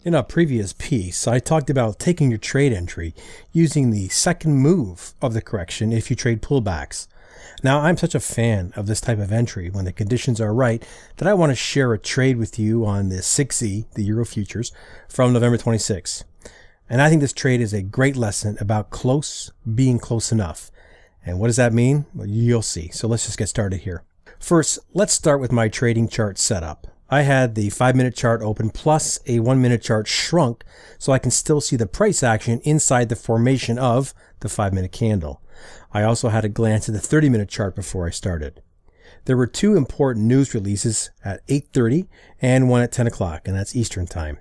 In a previous piece, I talked about taking your trade entry using the second move of the correction if you trade pullbacks. Now, I'm such a fan of this type of entry when the conditions are right that I want to share a trade with you on the 6Z, the Euro futures, from November 26. And I think this trade is a great lesson about being close enough. And what does that mean? Well, you'll see. So let's just get started here. First, let's start with my trading chart setup. I had the 5-minute chart open plus a 1-minute chart shrunk so I can still see the price action inside the formation of the 5-minute candle. I also had a glance at the 30-minute chart before I started. There were two important news releases at 8:30 and one at 10 o'clock, and that's Eastern time.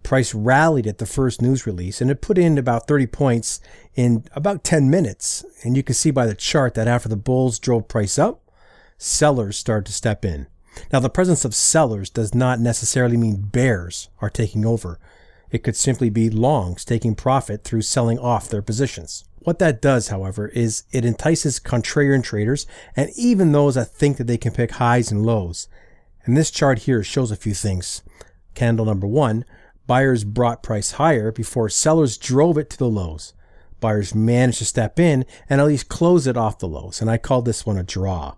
Price rallied at the first news release and it put in about 30 points in about 10 minutes. And you can see by the chart that after the bulls drove price up, sellers started to step in. Now, the presence of sellers does not necessarily mean bears are taking over. It could simply be longs taking profit through selling off their positions. What that does, however, is it entices contrarian traders and even those that think that they can pick highs and lows. And this chart here shows a few things. Candle number 1, buyers brought price higher before sellers drove it to the lows. Buyers managed to step in and at least close it off the lows, and I call this one a draw.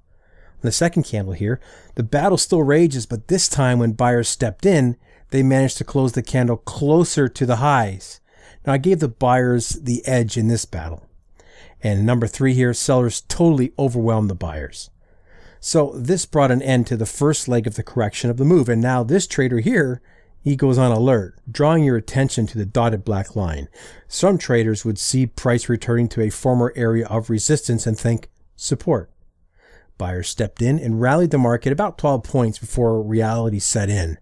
In the second candle here, the battle still rages, but this time when buyers stepped in, they managed to close the candle closer to the highs. Now, I gave the buyers the edge in this battle. And number 3 here, sellers totally overwhelmed the buyers. So this brought an end to the first leg of the correction of the move. And now this trader here, he goes on alert, drawing your attention to the dotted black line. Some traders would see price returning to a former area of resistance and think support. Buyers stepped in and rallied the market about 12 points before reality set in.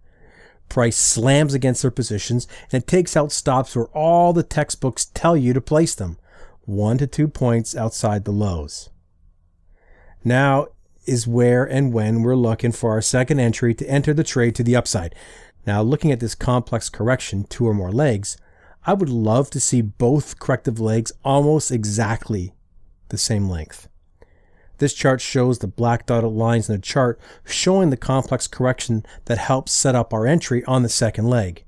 Price slams against their positions and it takes out stops where all the textbooks tell you to place them, 1 to 2 points outside the lows. Now is where and when we're looking for our second entry to enter the trade to the upside. Now, looking at this complex correction, 2 or more legs, I would love to see both corrective legs almost exactly the same length. This chart shows the black dotted lines in the chart showing the complex correction that helps set up our entry on the second leg.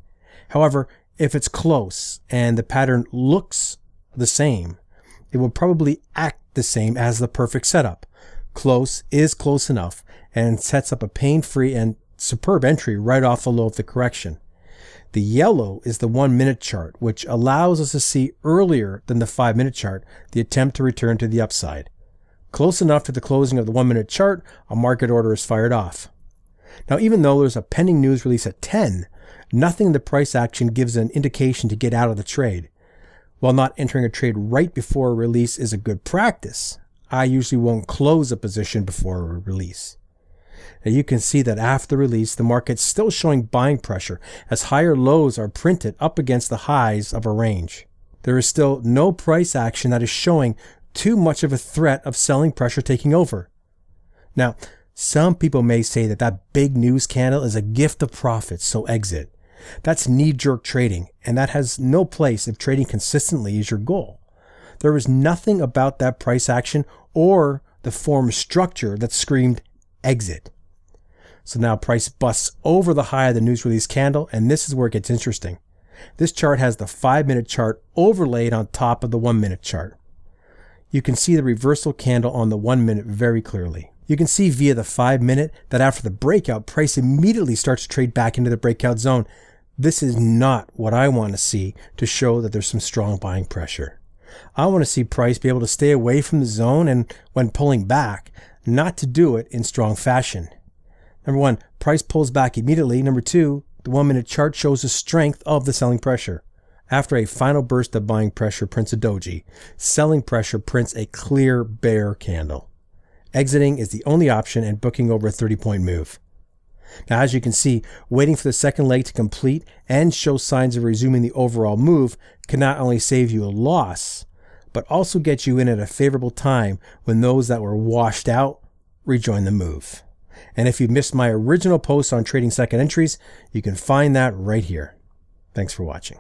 However, if it's close and the pattern looks the same, it will probably act the same as the perfect setup. Close is close enough and sets up a pain-free and superb entry right off the low of the correction. The yellow is the 1-minute chart, which allows us to see earlier than the 5-minute chart the attempt to return to the upside. Close enough to the closing of the 1-minute chart, a market order is fired off. Now, even though there's a pending news release at 10, nothing in the price action gives an indication to get out of the trade. While not entering a trade right before a release is a good practice, I usually won't close a position before a release. Now, you can see that after the release, the market's still showing buying pressure as higher lows are printed up against the highs of a range. There is still no price action that is showing too much of a threat of selling pressure taking over. Now, some people may say that that big news candle is a gift of profits, so exit. That's knee-jerk trading, and that has no place if trading consistently is your goal. There was nothing about that price action or the form structure that screamed exit. So now price busts over the high of the news release candle, and this is where it gets interesting. This chart has the 5-minute chart overlaid on top of the 1-minute chart. You can see the reversal candle on the 1-minute very clearly. You can see via the 5-minute that after the breakout, price immediately starts to trade back into the breakout zone. This is not what I want to see to show that there's some strong buying pressure. I want to see price be able to stay away from the zone and when pulling back, not to do it in strong fashion. Number 1, price pulls back immediately. Number 2, the 1-minute chart shows the strength of the selling pressure. After a final burst of buying pressure prints a doji, selling pressure prints a clear bear candle. Exiting is the only option and booking over a 30-point move. Now, as you can see, waiting for the second leg to complete and show signs of resuming the overall move can not only save you a loss, but also get you in at a favorable time when those that were washed out rejoin the move. And if you missed my original post on trading second entries, you can find that right here. Thanks for watching.